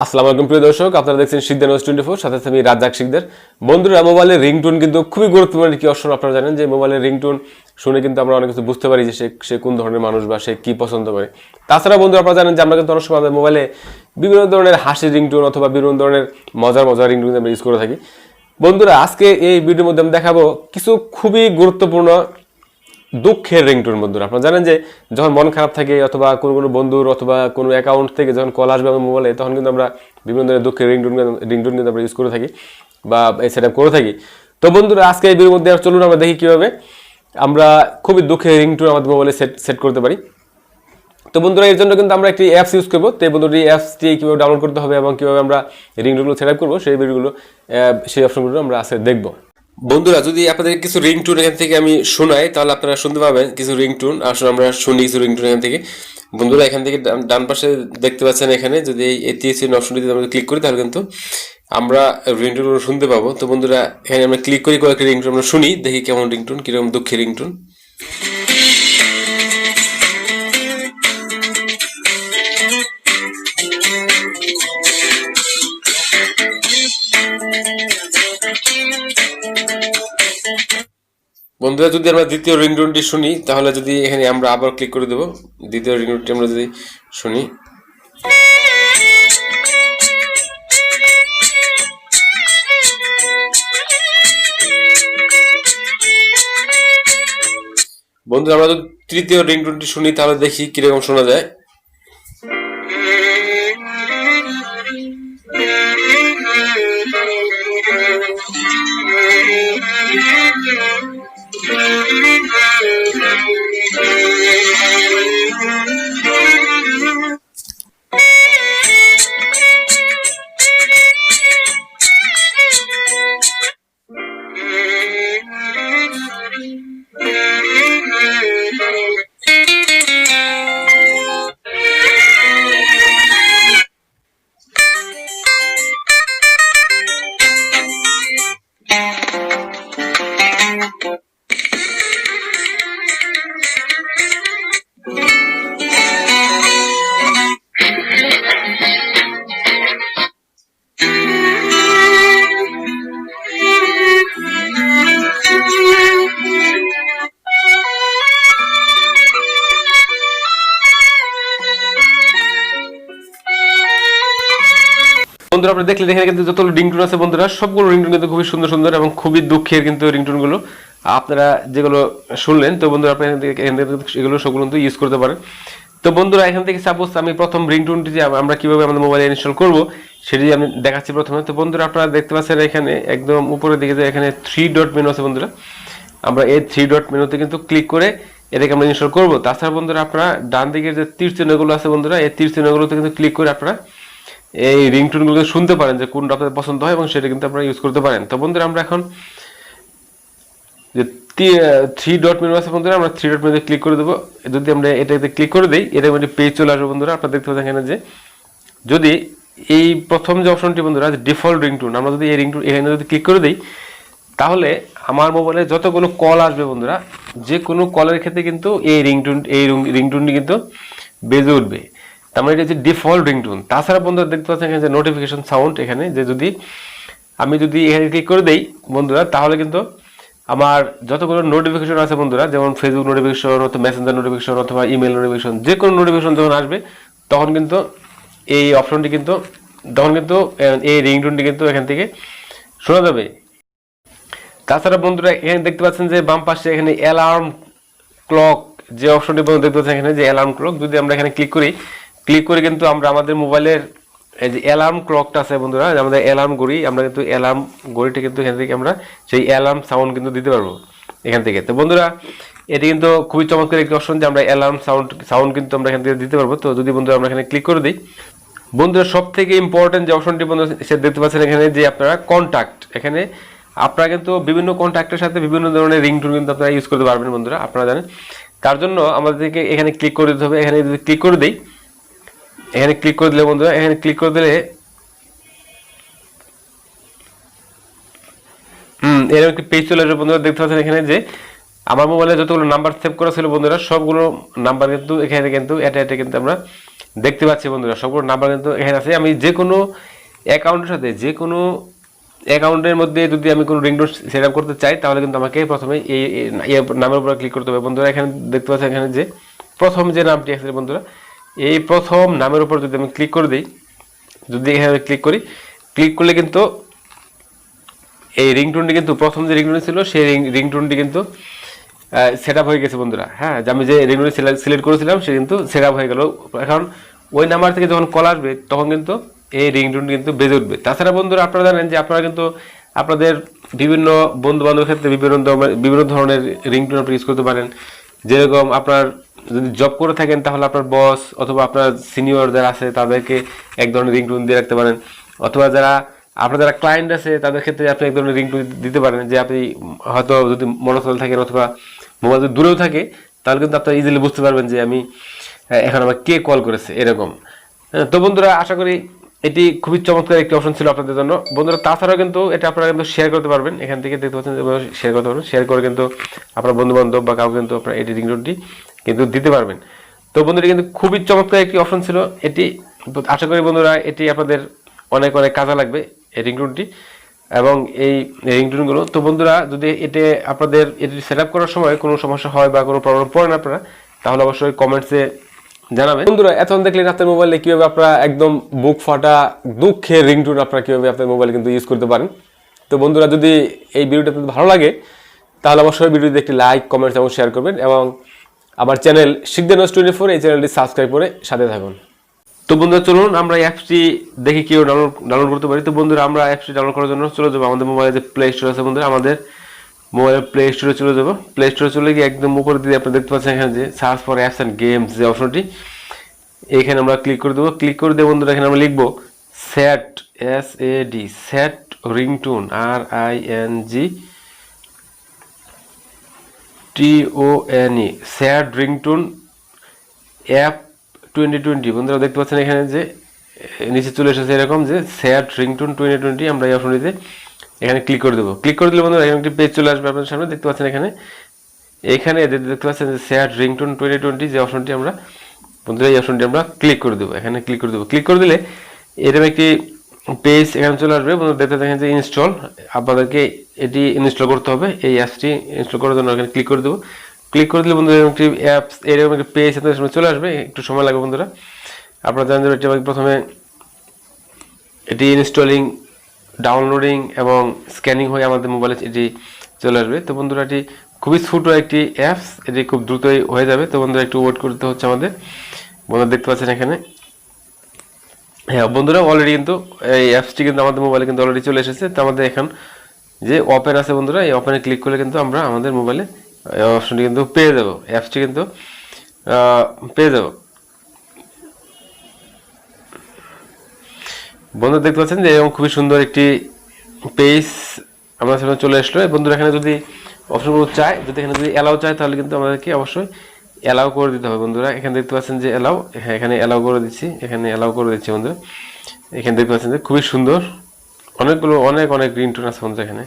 আসসালামু আলাইকুম প্রিয় দর্শক, আপনারা দেখছেন শিকদার নিউজ 24, সাথে আমি রাজ্জাক শিকদার। বন্ধুরা, মোবাইলের রিংটোন কিন্তু খুবই গুরুত্বপূর্ণ একটি অপশন। আপনারা জানেন যে মোবাইলের রিংটোন শুনে কিন্তু আমরা অনেক কিছু বুঝতে পারি যে সে কোন ধরনের মানুষ বা সে কি পছন্দ করে। তাছাড়া বন্ধুরা, আপনারা জানেন যে আমরা কিন্তু অনেক সময় মোবাইলে বিভিন্ন ধরনের হাসির রিংটোন অথবা বিভিন্ন ধরনের মজার রিংটোন আমরা ইউজ করে থাকি। বন্ধুরা, আজকে এই ভিডিওর মধ্যে আমি দেখাবো কিছু খুবই গুরুত্বপূর্ণ দুঃখের রিংটোন। বন্ধুরা, আপনারা জানেন যে যখন মন খারাপ থাকে অথবা কোনো বন্ধুর অথবা কোনো অ্যাকাউন্ট থেকে যখন কল আসবে আমার মোবাইলে, তখন কিন্তু আমরা বিভিন্ন ধরনের দুঃখের রিংটোন কিন্তু আমরা ইউজ করে থাকি বা সেট আপ করে থাকি। তো বন্ধুরা, আজকে এই ভিডিওর মধ্যে চলুন আমরা দেখি কীভাবে আমরা খুবই দুঃখের রিংটোন আমাদের মোবাইলে সেট করতে পারি। তো বন্ধুরা, এর জন্য কিন্তু আমরা একটি অ্যাপস ইউজ করবো। তো এই বন্ধুরা, এই অ্যাপসটি কীভাবে ডাউনলোড করতে হবে এবং কীভাবে আমরা রিংটোনগুলো সেট আপ করবো সেই অপশনগুলো আমরা আজকে দেখবো। বন্ধুরা, যদি আপনাদের কিছু রিংটোন এখান থেকে আমি শোনাই, তাহলে আপনারা শুনতে পাবেন কিছু রিংটোন। আসলে আমরা শুনি কিছু রিংটোন এখান থেকে। বন্ধুরা, এখান থেকে ডান পাশে দেখতে পাচ্ছেন, এখানে যদি এই টিএসএন অপশনটিতে আমরা ক্লিক করি, তাহলে কিন্তু আমরা রিংটোনগুলো শুনতে পাবো। তো বন্ধুরা, এখানে আমরা ক্লিক করি, কয়েকটি রিংটোন আমরা শুনি, দেখি কেমন রিংটোন, কিরকম দুঃখের রিংটোন। বন্ধুরা, যদি আমরা দ্বিতীয় রিংটোনটি শুনি, তাহলে যদি এখানে আমরা আবার ক্লিক করে দেবো, দ্বিতীয় রিংটোনটি আমরা যদি শুনি, বন্ধুরা আমরা যদি তৃতীয় রিংটোনটি শুনি, তাহলে দেখি কিরকম শোনা যায়। বন্ধুরা, আপনারা দেখলে এখানে কিন্তু যতগুলো রিংটোন আছে বন্ধুরা, সবগুলো রিংটোন কিন্তু খুবই সুন্দর সুন্দর এবং খুবই দুঃখের কিন্তু রিংটোনগুলো আপনারা যেগুলো শুনলেন। তো বন্ধুরা, আপনারা এখান থেকে এগুলো সবগুলো কিন্তু ইউজ করতে পারেন। তো বন্ধুরা, এখান থেকে সাপোজ আমি প্রথম রিংটোনটি যে আমরা কীভাবে আমাদের মোবাইলে ইনস্টল করবো সেটি আমি দেখাচ্ছি প্রথমে। তো বন্ধুরা, আপনারা দেখতে পাচ্ছেন এখানে একদম উপরের দিকে যে এখানে 3 ডট মেনু আছে বন্ধুরা, আমরা এই 3 ডট মেনুতে কিন্তু ক্লিক করে এটাকে আমরা ইনস্টল করবো। তাছাড়া বন্ধুরা, আপনারা ডান দিকের যে তীর চিহ্নগুলো আছে বন্ধুরা, এই তীর চিহ্নগুলোতে কিন্তু ক্লিক করে আপনারা এই রিংটোনগুলো শুনতে পারেন যে কোনটা আপনাদের পছন্দ হয় এবং সেটা কিন্তু আপনারা ইউজ করতে পারেন। তো বন্ধুরা, আমরা এখন যে 3 ডট মেনু আছে বন্ধুরা, আমরা 3 ডট মেনুতে ক্লিক করে দেবো। যদি আমরা এটাতে ক্লিক করে দিই, এটা মানে পেজ চলে আসবে বন্ধুরা। আপনারা দেখতে পাচ্ছেন এখানে যে যদি এই প্রথম যে অপশনটি বন্ধুরা, ডিফল্ট রিংটোন, আমরা যদি এই রিংটোন এখানে যদি ক্লিক করে দিই, তাহলে আমার মোবাইলে যতগুলো কল আসবে বন্ধুরা, যে কোনো কলের ক্ষেত্রে কিন্তু এই রিংটোনটি কিন্তু বেজে উঠবে। তার মানে এটা হচ্ছে ডিফল্ট রিংটোন। তাছাড়া বন্ধুরা দেখতে পাচ্ছেন এখানে যে নোটিফিকেশন সাউন্ড, এখানে যে যদি আমি এখানে ক্লিক করে দেই বন্ধুরা, তাহলে কিন্তু আমার যতগুলো নোটিফিকেশন আছে বন্ধুরা, যেমন ফেসবুক নোটিফিকেশন অথবা মেসেঞ্জার নোটিফিকেশন অথবা ইমেল নোটিফিকেশন, যে কোনো নোটিফিকেশন যখন আসবে তখন কিন্তু এই অপশনটি কিন্তু এই রিংটোনটি কিন্তু এখান থেকে শোনা যাবে। তাছাড়া বন্ধুরা, এখানে দেখতে পাচ্ছেন যে বাম পাশে এখানে অ্যালার্ম ক্লক যে অপশনটি বন্ধু দেখতে পাচ্ছেন এখানে যে অ্যালার্ম ক্লক, যদি আমরা এখানে ক্লিক করে কিন্তু আমরা আমাদের মোবাইলের এই যে অ্যালার্ম ক্লকটা আছে বন্ধুরা, আমাদের অ্যালার্ম ঘড়ি, আমরা কিন্তু অ্যালার্ম ঘড়িটা কিন্তু এখান থেকে আমরা সেই অ্যালার্ম সাউন্ড কিন্তু দিতে পারবো এখান থেকে। তো বন্ধুরা, এটি কিন্তু খুবই চমৎকার একটি অপশন যে আমরা অ্যালার্ম সাউন্ড কিন্তু আমরা এখান থেকে দিতে পারবো। তো যদি বন্ধুরা আমরা এখানে ক্লিক করে দিই, বন্ধুরা সব থেকে ইম্পর্টেন্ট যে অপশনটি বন্ধুরা সে দেখতে পাচ্ছেন এখানে যে আপনারা কন্ট্যাক্ট, এখানে আপনারা কিন্তু বিভিন্ন কন্ট্যাক্টের সাথে বিভিন্ন ধরনের রিংটোন কিন্তু আপনারা ইউজ করতে পারবেন বন্ধুরা, আপনারা জানেন। তার জন্য আমাদেরকে এখানে ক্লিক করে দিতে হবে। এখানে যদি ক্লিক করে দিই, এখানে ক্লিক করে দিলে বন্ধুরা, এখানে ক্লিক করে দিলে এরকম একটি পেজ চলে আসবে বন্ধুরা। দেখতে পাচ্ছেন এখানে যে আমার মোবাইলে যতগুলো নাম্বার সেভ করা ছিল বন্ধুরা, সবগুলো নাম্বার কিন্তু এখানে কিন্তু এটা কিন্তু আমরা দেখতে পাচ্ছি বন্ধুরা। সবগুলো নাম্বার কিন্তু এখানে আছে। আমি যে কোনো অ্যাকাউন্টের সাথে যে কোনো অ্যাকাউন্টের মধ্যে যদি আমি কোনো রিংটোন সেট আপ করতে চাই, তাহলে কিন্তু আমাকে প্রথমে এই নামের উপর ক্লিক করতে হবে বন্ধুরা। এখানে দেখতে পাচ্ছেন এখানে যে প্রথম যে নামটি আছে বন্ধুরা, এই প্রথম নামের উপর যদি আমি ক্লিক করে দিই, যদি এখানে ক্লিক করি, ক্লিক করলে কিন্তু এই রিংটোনটি কিন্তু প্রথম যে রিংটোন ছিল সেই রিংটোনটি কিন্তু সেট আপ হয়ে গেছে বন্ধুরা। হ্যাঁ, যে আমি যে রিংটোনটি সিলেক্ট করেছিলাম সে কিন্তু সেট আপ হয়ে গেল। এখন ওই নাম্বার থেকে যখন কল আসবে তখন কিন্তু এই রিংটোনটি কিন্তু বেজে উঠবে। তাছাড়া বন্ধুরা আপনারা জানেন যে আপনারা কিন্তু আপনাদের বিভিন্ন বন্ধু বান্ধবের ক্ষেত্রে বিভিন্ন ধরনের রিংটোন আপনি ইউজ করতে পারেন। যেরকম আপনার যদি জব করে থাকেন তাহলে আপনার বস অথবা আপনার সিনিয়র যারা আছে তাদেরকে এক ধরনের রিংটোন দিয়ে রাখতে পারেন, অথবা আপনার যারা ক্লায়েন্ট আছে তাদের ক্ষেত্রে আপনি এক ধরনের রিংটোন দিতে পারেন। যে আপনি হয়তো যদি মনোস্থলে থাকেন অথবা মোবাইল যদি দূরেও থাকে, তাহলে কিন্তু আপনারা ইজিলি বুঝতে পারবেন যে আমি এখন আমার কে কল করেছে এরকম। তো বন্ধুরা আশা করি এটি খুবই চমৎকার একটি অপশন ছিল আপনাদের জন্য বন্ধুরা। তাছাড়াও কিন্তু এটা আপনারা কিন্তু শেয়ার করতে পারবেন, এখান থেকে দেখতে পাচ্ছেন শেয়ার করতে পারবেন। শেয়ার করে কিন্তু আপনার বন্ধু বান্ধব বা কাউকে কিন্তু আপনার এটি রিংটোনটি কিন্তু দিতে পারবেন। তো বন্ধুরা কিন্তু খুবই চমৎকার একটি অপশন ছিল এটি। আশা করি বন্ধুরা এটি আপনাদের অনেক অনেক কাজে লাগবে এই রিংটোনটি এবং এই রিংটোনগুলো। তো বন্ধুরা যদি আপনাদের এটি সেট আপ করার সময় কোনো সমস্যা হয় বা কোনো প্রবলেম পড়েন আপনারা, তাহলে অবশ্যই কমেন্টসে জানাবেন। বন্ধুরা এতক্ষণ দেখলেন আপনার মোবাইলে কিভাবে আপনারা একদম বুক ফাটা দুঃখের রিংটোন আপনারা কিভাবে আপনার মোবাইলে কিন্তু ইউজ করতে পারেন। তো বন্ধুরা যদি এই ভিডিওটা আপনাদের ভালো লাগে তাহলে অবশ্যই ভিডিওতে একটি লাইক, কমেন্টস এবং শেয়ার করবেন এবং আমার চ্যানেল শিখদেনস24 এই চ্যানেলটি সাবস্ক্রাইব করে সাথে থাকুন। তো বন্ধুরা চলুন আমরা অ্যাপসটি দেখি কেউ ডাউনলোড করতে পারি। তো বন্ধুরা আমরা অ্যাপসটি ডাউনলোড করার জন্য চলে যাবো আমাদের মোবাইলে যে প্লে স্টোর আছে বন্ধুরা, আমাদের মোবাইলের প্লে স্টোরে চলে যাবো। প্লে স্টোরে চলে গিয়ে একদম উপরে দিয়ে আপনারা দেখতে পাচ্ছেন এখানে যে search for apps and games যে অপশনটি, এখানে আমরা ক্লিক করে দেবো। ক্লিক করে দিয়ে বন্ধুরা এখানে আমরা লিখবো set SAD set ringtone RINGTONE set ringtone app 2020 বন্ধুরা দেখতে পাচ্ছেন এখানে যে নিচে চলে এসেছে এরকম যে সেট রিংটোন 2020। আমরা এই অপশনটিতে এখানে ক্লিক করে দেবো। ক্লিক করে দিলে বন্ধুরা এখানে একটি পেজ চলে আসবে আপনাদের সামনে। দেখতে পাচ্ছেন এখানে দেখতে পাচ্ছেন যে সেট রিংটোন 2020 যে অপশনটি আমরা বন্ধুরা এই অপশনটি আমরা ক্লিক করে দেবো। এখানে ক্লিক করে দেবো। ক্লিক করে দিলে এরকম একটি পেজ এখানে চলে আসবে বন্ধুরা। দেখতে দেখেন যে ইনস্টল, আপনাদেরকে এটি ইনস্টল করতে হবে। এই অ্যাপসটি ইনস্টল করার জন্য এখানে ক্লিক করে দেবো। ক্লিক করে দিলে বন্ধুরা এরকম একটি অ্যাপস এরকম একটি পেজ আপনাদের সামনে চলে আসবে। একটু সময় লাগবে বন্ধুরা। আপনারা জানেন যে এটি প্রথমে এটি ইনস্টলিং, ডাউনলোডিং এবং স্ক্যানিং হয়ে আমাদের মোবাইলে এটি চলে আসবে। তো বন্ধুরা এটি খুবই ছোট একটি অ্যাপস, এটি খুব দ্রুতই হয়ে যাবে। তো বন্ধুরা একটু ওয়েট করতে হচ্ছে আমাদের। বন্ধুরা দেখতে পাচ্ছেন এখানে, হ্যাঁ বন্ধুরা অলরেডি কিন্তু এই অ্যাপসটি কিন্তু আমাদের মোবাইলে কিন্তু অলরেডি চলে এসেছে। তো আমাদের এখন যে ওপেন আছে বন্ধুরা, এই ওপেনে ক্লিক করলে কিন্তু আমরা আমাদের মোবাইলে অপশনটি কিন্তু পেয়ে যাবো, অ্যাপসটি কিন্তু পেয়ে যাবো। বন্ধুরা দেখতে পাচ্ছেন যে এরকম খুবই সুন্দর একটি পেজ আমাদের সামনে চলে আসলো। বন্ধুরা এখানে যদি অপশনগুলো চাই, যদি এখানে যদি অ্যালাউ চাই তাহলে কিন্তু আমাদেরকে অবশ্যই অ্যালাউ করে দিতে হবে বন্ধুরা। এখানে দেখতে পাচ্ছেন যে অ্যালাউ, হ্যাঁ এখানে অ্যালাউ করে দিচ্ছি, এখানে অ্যালাউ করে দিচ্ছি বন্ধুরা। এখানে দেখতে পাচ্ছেন যে খুবই সুন্দর অনেক অনেক রিংটোন আছে বন্ধুরা এখানে।